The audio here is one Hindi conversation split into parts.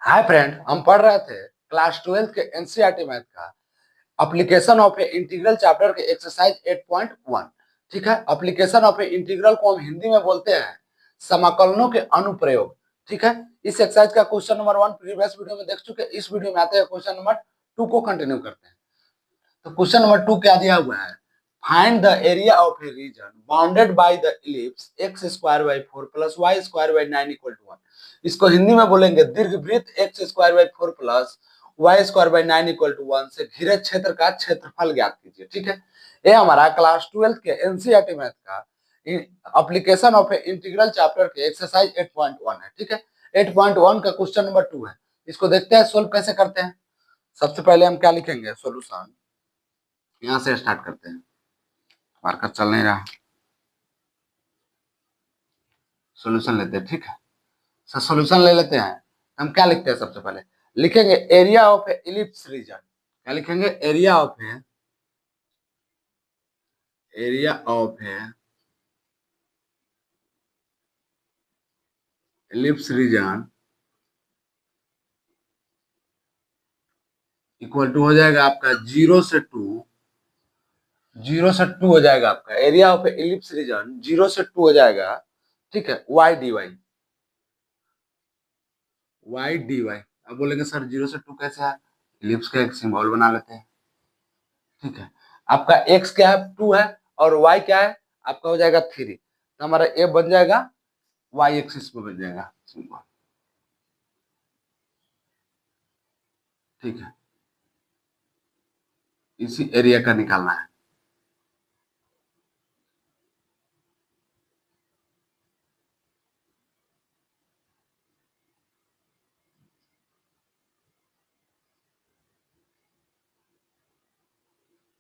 हाय फ्रेंड, हम पढ़ रहे थे क्लास 12 के एनसीईआरटी मैथ का application of A integral chapter के एक्सरसाइज 8.1। ठीक है, एप्लीकेशन ऑफ ए इंटीग्रल को हम हिंदी में बोलते हैं समाकलनों के अनुप्रयोग। ठीक है, इस एक्सरसाइज का क्वेश्चन नंबर 1 प्रीवियस वीडियो में देख चुके हैं। इस वीडियो में आते हैं क्वेश्चन नंबर 2 को कंटिन्यू करते हैं। तो क्वेश्चन नंबर 2 क्या दिया हुआ है? Find the area of a region bounded by the ellipse x square by 4 plus y square by 9 equal to 1। इसको हिंदी में बोलेंगे दीर्घवृत्त x square by 4 plus y square by 9 equal to 1 से घिरे क्षेत्र का क्षेत्रफल ज्ञात कीजिए। ठीक है, ये हमारा क्लास 12 के एनसीईआरटी मैथ का application of A integral chapter के एक्सरसाइज 8.1 है। ठीक है, 8.1 का क्वेश्चन नंबर 2 है। इसको देखते हैं सोल्व कैसे करते हैं। सबसे पहले हम क्या लिखेंगे? सॉल्यूशन। यहां से स्टार्ट करते हैं, मार्कर चल नहीं रहा। सॉल्यूशन लेते हैं। ठीक है, सर सॉल्यूशन ले लेते हैं। हम क्या लिखते हैं? सबसे पहले लिखेंगे area of a ellipse region. क्या लिखेंगे? Area of a ellipse region equal to हो जाएगा आपका 0 से 2। 0 से 2 हो जाएगा आपका area of a ellipse region 0 से 2 हो जाएगा। ठीक है, y d y. Y d y. अब बोलेंगे सर 0 से 2 कैसे है? इलिप्स का एक सिंबल बना लेते हैं। ठीक है, आपका x क्या है? 2 है, और y क्या है? आपका हो जाएगा 3। तो हमारा a बन जाएगा y एक्सिस पे बन जाएगा सिंबल। ठीक है, इसी एरिया का निकालना है।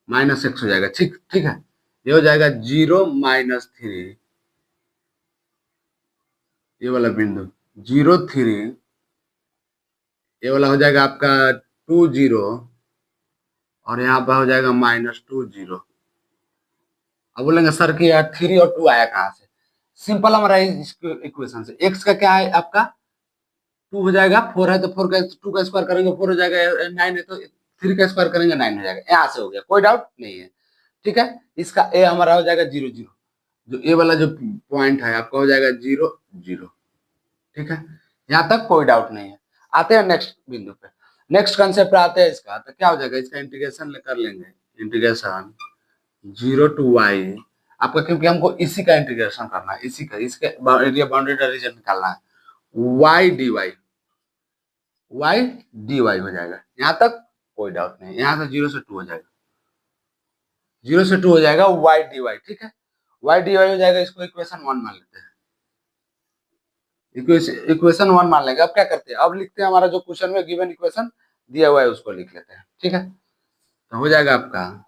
-x हो जाएगा। ठीक ठीक है, ये हो जाएगा 0 - 3। ये वाला बिंदु 0 3, ये वाला हो जाएगा आपका 2 0, और यहाँ पर हो जाएगा -2 0। अब बोलेंगे सर कि यार 3 और 2 आया कहाँ से? सिंपल हमारा इक्वेशन से x का क्या है आपका? 2 हो जाएगा, 4 है तो 4 का 2 का स्क्वायर करेंगे 4 हो जाएगा, 9 है तो 3 का स्क्वायर करेंगे 9 हो जाएगा। यहाँ से हो गया, कोई डाउट नहीं है। ठीक है, इसका ए हमारा हो जाएगा 0 0। जो ए वाला जो पॉइंट है आपका हो जाएगा 0 0। ठीक है, यहाँ तक कोई डाउट नहीं है। आते हैं नेक्स्ट बिंदु पे। नेक्स्ट कंसेप्ट आते हैं इसका। तो क्या हो जाएगा? इसका इंटीग्रेशन कर लेंगे। इंटीग्रेशन 0 टू वाई आपका, क्योंकि हमको इसी का इंटीग्रेशन करना है, इसी का, इसके एरिया बाउंड्री रीजन निकालना है। Y d y, y d y हो जाएगा। यहाँ तक कोई डाउट नहीं। यहाँ से 0 से 2 हो जाएगा, 0 से 2 हो जाएगा वाई डी वाई। ठीक है, वाई डी वाई हो जाएगा। इसको इक्वेशन 1 मान लेते हैं। इक्वेशन 1 मान लेंगे। अब क्या करते हैं? अब लिखते हैं हमारा जो क्वेश्चन में गिवन इक्वेशन दिया हुआ है उसको लिख लेते हैं। ठीक है, तो हो जाएगा आपका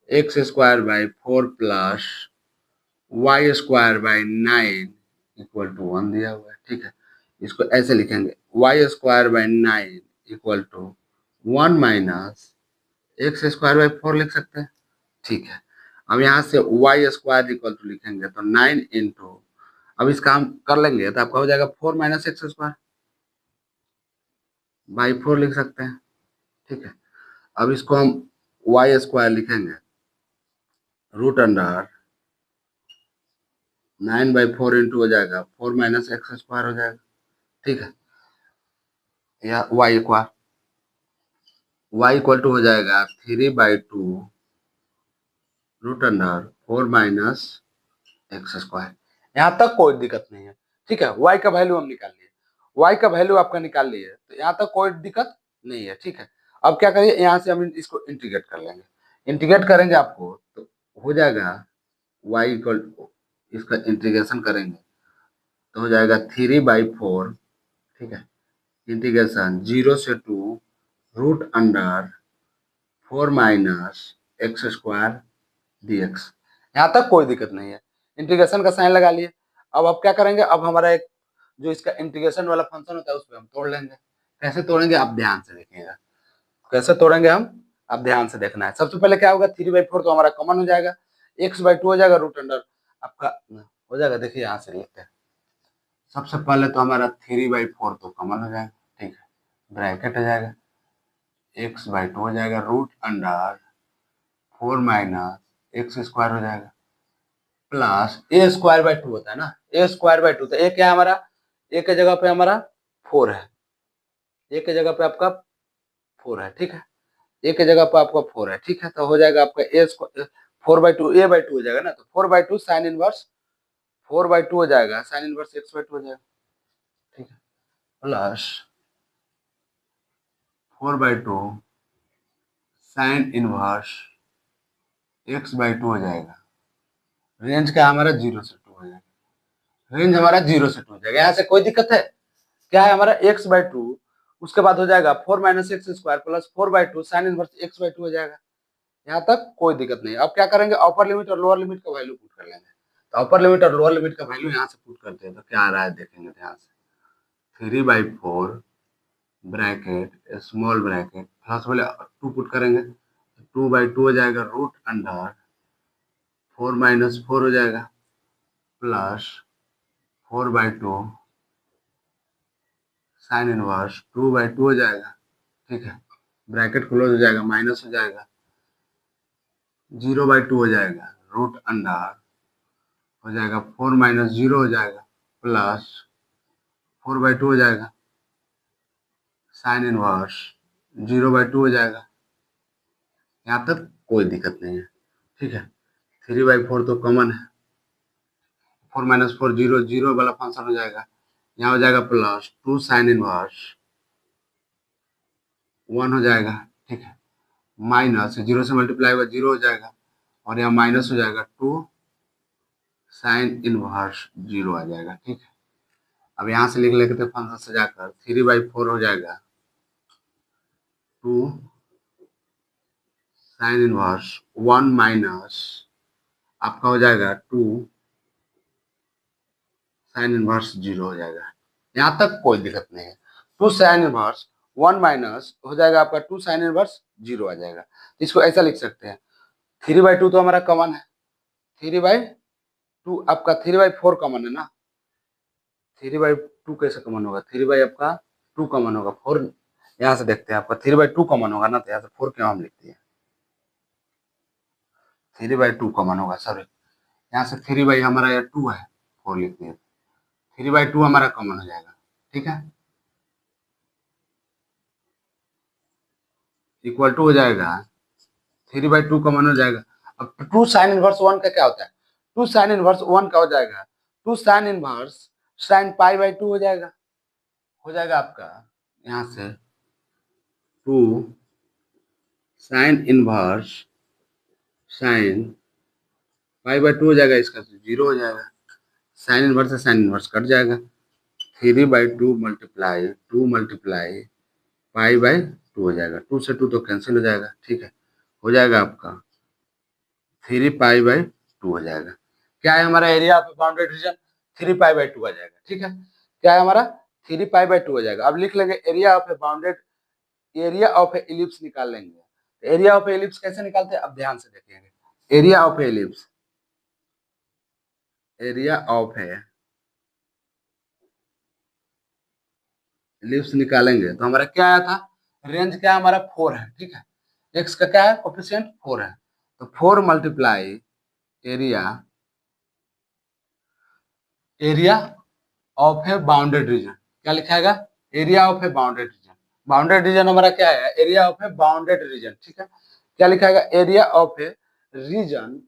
x square by 4 plus y square by 9 equal to 1 दिया हुआ है। ठीक है, इसको ऐसे लिखेंगे y square by 9 equal to 1 minus x square by 4 लिख सकते हैं। ठीक है, अब यहाँ से वाई स्क्वायर इक्वल टू लिखेंगे तो 9 इंटू, अब इसका हम कर लेंगे तो आपका हो जाएगा 4 माइनस एक्स स्क्वायर बाई 4 लिख सकते हैं। ठीक है, अब इसको हम वाई स्क्वायर लिखेंगे रूट अंडर 9/4 इंटू हो जाएगा 4 माइनस एक्स स्क्वायर हो जाएगा। ठीक है, या वाई इक्वल टू हो जाएगा 3/2 root under 4 minus x square. यहाँ तक कोई दिक्कत नहीं है। ठीक है, वाई का वैल्यू हम निकाल लिए, वाई का वैल्यू आपका निकाल लिए, तो यहाँ तक कोई दिक्कत नहीं है। ठीक है, अब क्या करिए, यहाँ से हम इसको इंटीग्रेट कर लेंगे। इंटीग्रेट करेंगे आपको तो हो जाएगा वाई इक्वल, इसका इंटीग्रेशन करेंगे तो हो जाएगा 3/4। ठीक है, इंटीग्रेशन 0 से 2 root under 4 minus x square d x. यहाँ तक कोई दिक्कत नहीं है। इंटीग्रेशन का साइन लगा लिए। अब क्या करेंगे? अब हमारा एक जो इसका इंटीग्रेशन वाला फंक्शन होता है उस पर हम तोड़ लेंगे। कैसे तोड़ेंगे आप ध्यान से देखिएगा। कैसे तोड़ेंगे हम, आप ध्यान से देखना है। सबसे पहले क्या होगा? 3/4 तो हमारा कॉमन हो जाएगा, x/2 हो जाएगा रूट अंडर आपका हो जाएगा। देखिए यहाँ से लिखते हैं, सबसे पहले तो हमारा 3/4 तो कॉमन हो जाएगा। ठीक है, ब्रैकेट हो जाएगा x/2 हो जाएगा root under 4 minus x square हो जाएगा प्लस a² 2 होता है ना, a² 2, तो a क्या है हमारा, a के जगह पे हमारा 4 है, a के जगह पे आपका 4 है, ठीक है, a के जगह पे आपका 4 है, ठीक है, तो हो जाएगा आपका a² 4/2 a/2 हो जाएगा ना, तो 4/2 साइन इनवर्स 4/2 हो जाएगा, साइन इनवर्स x/2 हो जाएगा, ठीक है, प्लस 4/2 साइन इनवर्स x/2 हो जाएगा, रेंज का हमारा 0 से 2 हो जाएगा, रेंज हमारा 0 से 2 हो जाएगा, यहाँ से कोई दिक्कत है, क्या है हमारा x/2, उसके बाद हो जाएगा 4 minus x square plus 4/2 sine inverse x/2 हो जाएगा, यहाँ तक कोई दिक्कत नहीं। अब क्या करेंगे, अपर लिमिट और लोअर लिमिट का वैल्यू पुट कर लेंगे, तो अपर लिमिट और लोअर लिमिट का वैल्यू यहाँ से पुट करते हैं, तो क्या आ रहा है देखेंगे ध्यान से, 3/4 ब्रैकेट स्मॉल ब्रैकेट प्लस बोले 2 पुट करेंगे, 2/2 हो जाएगा रूट अंडर 4 माइनस 4 हो जाएगा प्लस 4/2 साइन इनवर्स 2/2 हो जाएगा, ठीक है, ब्रैकेट क्लोज हो जाएगा, माइनस हो जाएगा 0/2 हो जाएगा रूट अंडर हो जाएगा 4 माइनस 0 हो जाएगा प्लस 4/2 हो जाएगा साइन इनवर्स 0/2 हो जाएगा, यहाँ तक कोई दिक्कत नहीं है, ठीक है, 3/4 तो कॉमन है, 4 माइनस 4 0 0 वाला फंक्शन हो जाएगा, यहाँ हो जाएगा प्लस 2 साइन इनवर्स 1 हो जाएगा, ठीक है, माइनस 0 से मल्टीप्लाई होगा 0 हो जाएगा और यहाँ माइनस हो जाएगा 2 साइन इनवर्स 0 आ जाएगा, ठीक है, अब यहाँ से लिख लेते हैं फंक्शन से जाकर 3/4 हो जाएगा 2 साइन इनवर्स 1 माइनस आपका हो जाएगा 2 साइन इनवर्स 0 हो जाएगा, यहाँ तक कोई दिक्कत नहीं है, 2 साइन इनवर्स 1 माइनस हो जाएगा आपका 2 साइन इनवर्स 0 आ जाएगा, इसको ऐसा लिख सकते हैं 3/2 तो हमारा कॉमन है, 3/2 आपका 3/4 कॉमन है ना, 3/2 कैसे कॉमन होगा, 3/2 कॉमन होगा, 4 यहाँ से देखते हैं आपका 3/2 कॉमन होगा ना, तो यहाँ से 4 क्यों हम लिखते हैं, 3/2 कॉमन होगा, सॉरी यहाँ से 3 हमारा यहाँ 2 है, 4 लिखते हैं, 3/2 हमारा कॉमन हो जाएगा, ठीक है, इक्वल टू हो जाएगा 3/2 कॉमन हो जाएगा, अब 2 साइन इनवर्स 1 का क्या होता है, 2 साइन इनवर्स 1 का हो जाएगा 2 साइन इनवर्स साइन π/2 हो जाएगा आपका यहाँ से 2 साइन इनवर्स साइन π/2 हो जाएगा, इसका 0 हो जाएगा, साइन इनवर्स से साइन इनवर्स कट जाएगा, 3/2 मल्टीप्लाई 2 मल्टीप्लाई π/2 हो जाएगा, 2 से 2 तो कैंसिल हो जाएगा, ठीक है, हो जाएगा आपका 3π/2 हो जाएगा, क्या है हमारा एरिया ऑफ बाउंडेड रीजन 3π/2 आ जाएगा, ठीक है, क्या है हमारा 3π/2 हो जाएगा, अब लिख लेंगे area of a bounded, area of a ellipse निकाल लेंगे, एरिया ऑफ ए इलिप्स कैसे निकालते हैं अब ध्यान से देखेंगे, area of a ellipse, area of a ellipse निकालेंगे तो हमारा क्या आया था, रेंज क्या हमारा 4 है, ठीक है, एक्स का क्या है कोफिशिएंट 4 है, तो 4 multiply area, area of a bounded region, क्या लिखाएगा, area of a bounded region, bounded region हमारा क्या है, area of a bounded region, ठीक है, क्या लिखाएगा, area of a region,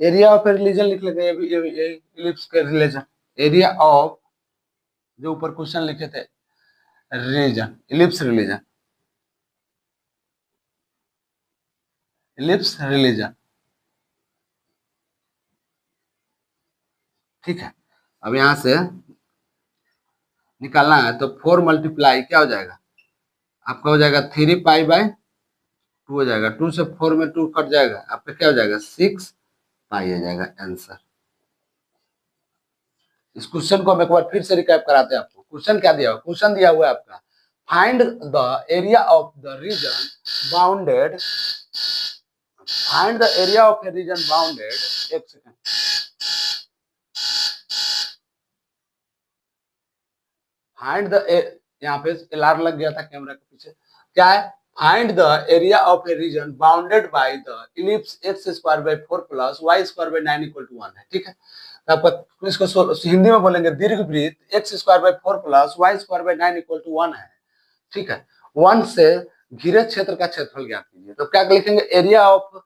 area of a religion लिख लेंगे, ये इलिप्स के रिलीजन, एरिया ऑफ जो ऊपर क्वेश्चन लिखे थे region, ellipse religion, ellipse religion, ठीक है, अब यहां से निकालना है तो 4 मल्टीप्लाई क्या हो जाएगा आपका, हो जाएगा 3π/2 हो जाएगा, 2 से 4 में 2 कट जाएगा, आपका क्या हो जाएगा 6π आ जाएगा आंसर। इस क्वेश्चन को हम एक बार फिर से रिकैप कराते हैं आपको, क्वेश्चन क्या दिया हुआ, क्वेश्चन दिया हुआ है आपका find the area of the reason bounded, find the area of a region bounded, एक सेकंड, फाइंड द यहाँ पे अलार्म लग गया था कैमरा के पीछे। क्या है, find the area of a region bounded by the ellipse x square by 4 plus y square by 9 equal to 1 है। ठीक है, तो आपका इसको हिंदी में बोलेंगे दीर्घ वृत्त x square by 4 plus y square by 9 equal to 1 है। ठीक है, 1 से घिरे क्षेत्र का क्षेत्रफल ज्ञात कीजिए। तो क्या लिखेंगे, एरिया ऑफ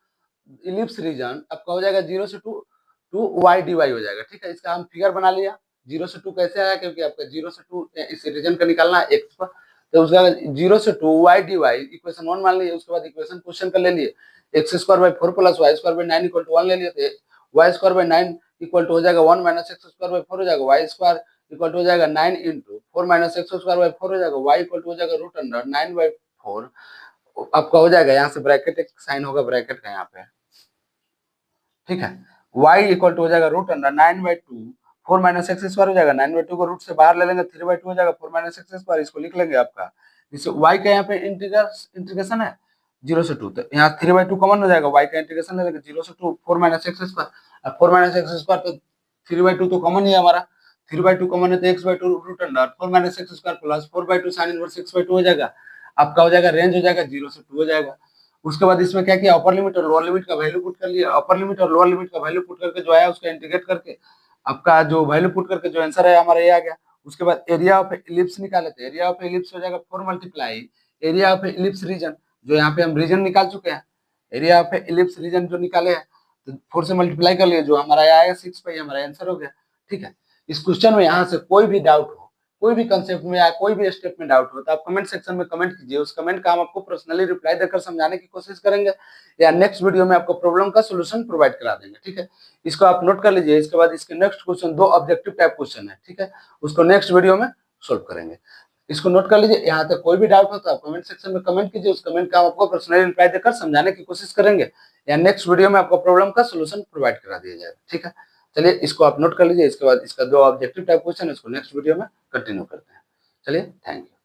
इलिप्स रीजन आपका हो जाएगा 0 से 2 वाई डी वाई हो जाएगा। ठीक है, इसका हम फिगर बना लिया। 0 से 2 कैसे आया, क्योंकि आपका 0 से 2 इस रीजन का निकालना है एक्स पर, तो उसका 0 से 2 वाई डी वाई इक्वेशन 1 मान लिए। उसके बाद इक्वेशन क्वेश्चन का ले लिए, x square by 4 plus y square by 9 equal to 1 ले लिए। तो y square by 9 equal to हो जाएगा 1 माइनस एक्स स्क्वायर बाय 4 हो जाएगा, वाई स्क्वायर इक्वल टू हो जाएगा 9 into 4 minus x square by 4 हो जाएगा, वाई इक्वल टू हो जाएगा रूट अंडर 9 बाय 4 आपका हो जाएगा। यहाँ से ब्रैकेट एक साइन होगा ब्रैकेट का यहाँ पे। ठीक है, y इक्वल टू हो जाएगा root under 9/2 4 minus x square हो जाएगा, 9/2 को रूट से बाहर ले लेंगे 3/2 हो जाएगा 4 माइनस एक्स स्क्वायर, इसको लिख लेंगे आपका। जिससे y का यहाँ पे इंटीग्रेशन है 0 से 2, तो यहाँ 3/2 कॉमन हो जाएगा, y का इंटीग्रेशन ले लेंगे 0 से 2 4 minus x square, 4 minus x square तो 3/2 तो कॉमन ही है हमारा, 3/2 कॉमन है तो x/2 root under 4 minus x square plus 4/2 sine inverse x/2 हो जाएगा। आपका हो जाएगा रेंज हो जाएगा 0 से 2 हो जाएगा। उसके बाद इसमें क्या किया, अपर लिमिट और लोअर लिमिट का वैल्यू पुट कर लिया। अपर लिमिट और लोअर लिमिट का वैल्यू पुट करके जो आया उसका इंटीग्रेट करके आपका जो वैल्यू पुट करके जो आंसर है हमारा ये आ गया। उसके बाद एरिया ऑफ इलिप्स निकाले थे, एरिया ऑफ इलिप्स हो जाएगा 4 multiply area of ellipse region, जो यहाँ पे हम रीजन निकाल चुके हैं, एरिया ऑफ इलिप्स रीजन जो निकाले हैं तो 4 से मल्टीप्लाई कर लिए, जो हमारा आएगा 6 पाई हमारा आंसर हो गया। ठीक है, इस क्वेश्चन में यहाँ से कोई भी डाउट हो, कोई भी कंसेप्ट में या कोई भी स्टेप में डाउट हो तो आप कमेंट सेक्शन में कमेंट कीजिए। उस कमेंट का हम आपको पर्सनली रिप्लाई देकर समझाने की कोशिश करेंगे या नेक्स्ट वीडियो में आपको प्रॉब्लम का सॉल्यूशन प्रोवाइड करा देंगे। ठीक है, इसको आप नोट कर लीजिए। इसके बाद इसके next question 2 objective type question है। ठीक है, उसको नेक्स्ट वीडियो में सोल्व करेंगे। इसको नोट कर लीजिए। यहाँ तक कोई भी डाउट हो तो आप कमेंट सेक्शन में कमेंट कीजिए। उस कमेंट का हम आपको पर्सनली रिप्लाई देकर समझाने की कोशिश करेंगे या नेक्स्ट वीडियो में आपको प्रॉब्लम का सॉल्यूशन प्रोवाइड करा दिया जाएगा। ठीक है, चलिए इसको आप नोट कर लीजिए। इसके बाद इसका 2 ऑब्जेक्टिव टाइप क्वेश्चन है, इसको नेक्स्ट वीडियो में कंटिन्यू करते हैं। चलिए, थैंक यू।